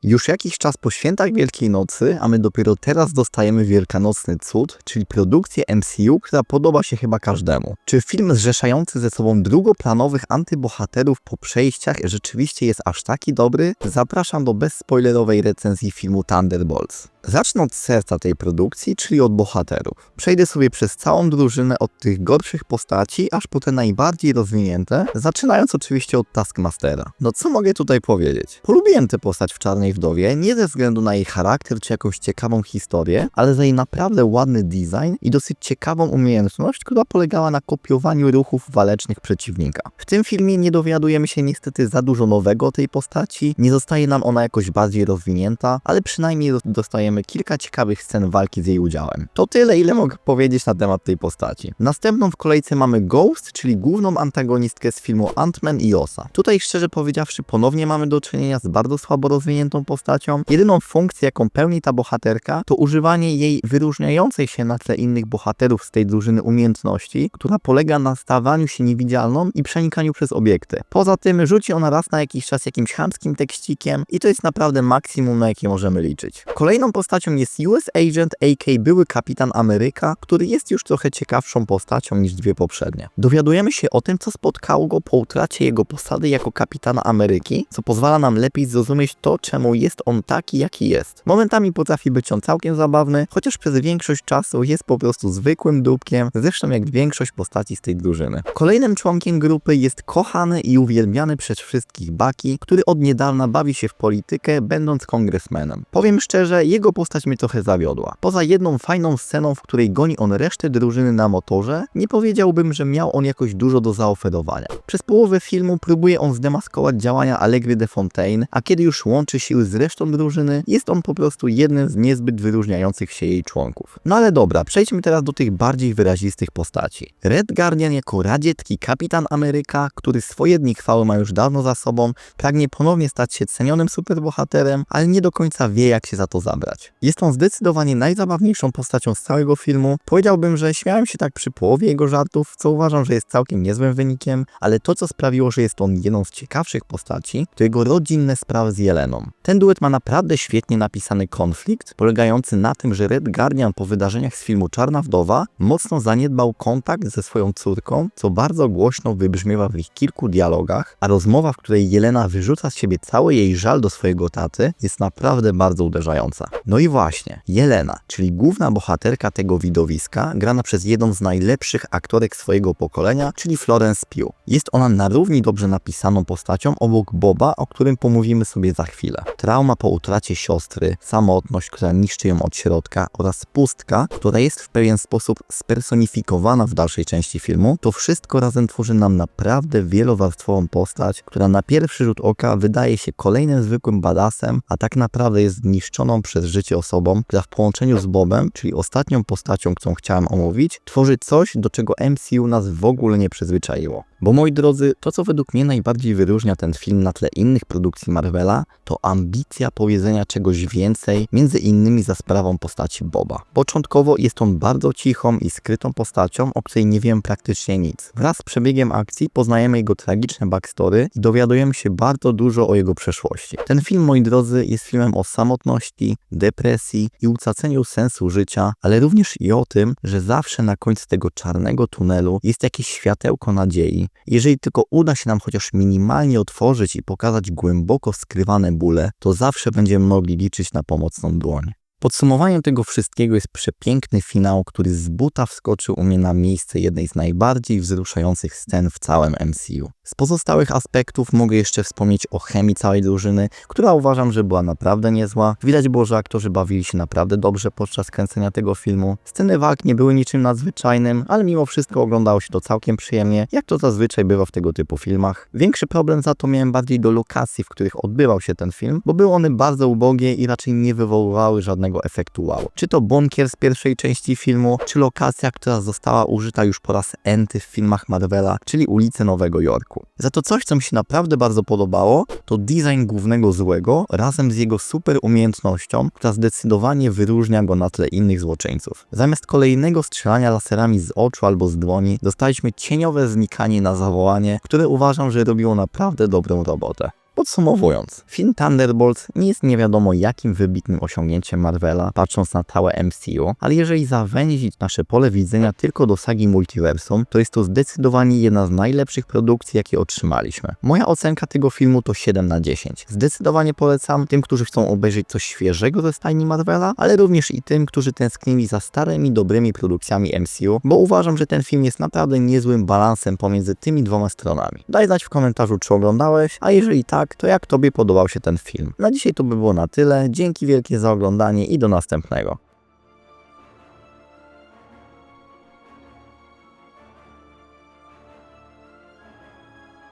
Już jakiś czas po świętach Wielkiej Nocy, a my dopiero teraz dostajemy wielkanocny cud, czyli produkcję MCU, która podoba się chyba każdemu. Czy film zrzeszający ze sobą drugoplanowych antybohaterów po przejściach rzeczywiście jest aż taki dobry? Zapraszam do bezspoilerowej recenzji filmu Thunderbolts. Zacznę od serca tej produkcji, czyli od bohaterów. Przejdę sobie przez całą drużynę od tych gorszych postaci, aż po te najbardziej rozwinięte, zaczynając oczywiście od Taskmastera. No co mogę tutaj powiedzieć? Polubiłem tę postać w Czarnej Wdowie, nie ze względu na jej charakter czy jakąś ciekawą historię, ale za jej naprawdę ładny design i dosyć ciekawą umiejętność, która polegała na kopiowaniu ruchów walecznych przeciwnika. W tym filmie nie dowiadujemy się niestety za dużo nowego o tej postaci, nie zostaje nam ona jakoś bardziej rozwinięta, ale przynajmniej dostajemy kilka ciekawych scen walki z jej udziałem. To tyle, ile mogę powiedzieć na temat tej postaci. Następną w kolejce mamy Ghost, czyli główną antagonistkę z filmu Ant-Man i Osa. Tutaj szczerze powiedziawszy ponownie mamy do czynienia z bardzo słabo rozwiniętą postacią. Jedyną funkcję, jaką pełni ta bohaterka, to używanie jej wyróżniającej się na tle innych bohaterów z tej drużyny umiejętności, która polega na stawaniu się niewidzialną i przenikaniu przez obiekty. Poza tym rzuci ona raz na jakiś czas jakimś chamskim tekścikiem i to jest naprawdę maksimum, na jakie możemy liczyć. Kolejną postacią jest US Agent, a.k.a. były Kapitan Ameryka, który jest już trochę ciekawszą postacią niż dwie poprzednie. Dowiadujemy się o tym, co spotkało go po utracie jego posady jako Kapitana Ameryki, co pozwala nam lepiej zrozumieć to, czemu jest on taki, jaki jest. Momentami potrafi być on całkiem zabawny, chociaż przez większość czasu jest po prostu zwykłym dupkiem, zresztą jak większość postaci z tej drużyny. Kolejnym członkiem grupy jest kochany i uwielbiany przez wszystkich Bucky, który od niedawna bawi się w politykę, będąc kongresmenem. Powiem szczerze, jego postać mnie trochę zawiodła. Poza jedną fajną sceną, w której goni on resztę drużyny na motorze, nie powiedziałbym, że miał on jakoś dużo do zaoferowania. Przez połowę filmu próbuje on zdemaskować działania Allegry de Fontaine, a kiedy już łączy siły z resztą drużyny, jest on po prostu jednym z niezbyt wyróżniających się jej członków. No ale dobra, przejdźmy teraz do tych bardziej wyrazistych postaci. Red Guardian jako radziecki Kapitan Ameryka, który swoje dni chwały ma już dawno za sobą, pragnie ponownie stać się cenionym superbohaterem, ale nie do końca wie, jak się za to zabrać. Jest on zdecydowanie najzabawniejszą postacią z całego filmu. Powiedziałbym, że śmiałem się tak przy połowie jego żartów, co uważam, że jest całkiem niezłym wynikiem, ale to, co sprawiło, że jest on jedną z ciekawszych postaci, to jego rodzinne sprawy z Jeleną. Ten duet ma naprawdę świetnie napisany konflikt, polegający na tym, że Red Guardian po wydarzeniach z filmu Czarna Wdowa mocno zaniedbał kontakt ze swoją córką, co bardzo głośno wybrzmiewa w ich kilku dialogach, a rozmowa, w której Jelena wyrzuca z siebie cały jej żal do swojego taty, jest naprawdę bardzo uderzająca. No i właśnie, Jelena, czyli główna bohaterka tego widowiska, grana przez jedną z najlepszych aktorek swojego pokolenia, czyli Florence Pugh. Jest ona na równi dobrze napisaną postacią obok Boba, o którym pomówimy sobie za chwilę. Trauma po utracie siostry, samotność, która niszczy ją od środka oraz pustka, która jest w pewien sposób spersonifikowana w dalszej części filmu, to wszystko razem tworzy nam naprawdę wielowarstwową postać, która na pierwszy rzut oka wydaje się kolejnym zwykłym badassem, a tak naprawdę jest zniszczoną przez życie osobą, która w połączeniu z Bobem, czyli ostatnią postacią, którą chciałem omówić, tworzy coś, do czego MCU nas w ogóle nie przyzwyczaiło. Bo moi drodzy, to co według mnie najbardziej wyróżnia ten film na tle innych produkcji Marvela, to ambicja powiedzenia czegoś więcej, między innymi za sprawą postaci Boba. Początkowo jest on bardzo cichą i skrytą postacią, o której nie wiem praktycznie nic. Wraz z przebiegiem akcji poznajemy jego tragiczne backstory i dowiadujemy się bardzo dużo o jego przeszłości. Ten film, moi drodzy, jest filmem o samotności, depresji i utraceniu sensu życia, ale również i o tym, że zawsze na końcu tego czarnego tunelu jest jakieś światełko nadziei. Jeżeli tylko uda się nam chociaż minimalnie otworzyć i pokazać głęboko skrywane bóle, to zawsze będziemy mogli liczyć na pomocną dłoń. Podsumowaniem tego wszystkiego jest przepiękny finał, który z buta wskoczył u mnie na miejsce jednej z najbardziej wzruszających scen w całym MCU. Z pozostałych aspektów mogę jeszcze wspomnieć o chemii całej drużyny, która uważam, że była naprawdę niezła. Widać było, że aktorzy bawili się naprawdę dobrze podczas kręcenia tego filmu. Sceny walk nie były niczym nadzwyczajnym, ale mimo wszystko oglądało się to całkiem przyjemnie, jak to zazwyczaj bywa w tego typu filmach. Większy problem za to miałem bardziej do lokacji, w których odbywał się ten film, bo były one bardzo ubogie i raczej nie wywoływały żadnego efektu wow. Czy to bunkier z pierwszej części filmu, czy lokacja, która została użyta już po raz enty w filmach Marvela, czyli ulice Nowego Jorku. Za to coś, co mi się naprawdę bardzo podobało, to design głównego złego razem z jego super umiejętnością, która zdecydowanie wyróżnia go na tle innych złoczyńców. Zamiast kolejnego strzelania laserami z oczu albo z dłoni, dostaliśmy cieniowe znikanie na zawołanie, które uważam, że robiło naprawdę dobrą robotę. Podsumowując, film Thunderbolts nie jest nie wiadomo jakim wybitnym osiągnięciem Marvela, patrząc na całe MCU, ale jeżeli zawęzić nasze pole widzenia tylko do sagi Multiversum, to jest to zdecydowanie jedna z najlepszych produkcji, jakie otrzymaliśmy. Moja ocenka tego filmu to 7 na 10. Zdecydowanie polecam tym, którzy chcą obejrzeć coś świeżego ze stajni Marvela, ale również i tym, którzy tęsknili za starymi, dobrymi produkcjami MCU, bo uważam, że ten film jest naprawdę niezłym balansem pomiędzy tymi dwoma stronami. Daj znać w komentarzu, czy oglądałeś, a jeżeli tak, to jak Tobie podobał się ten film. Na dzisiaj to by było na tyle, dzięki wielkie za oglądanie i do następnego.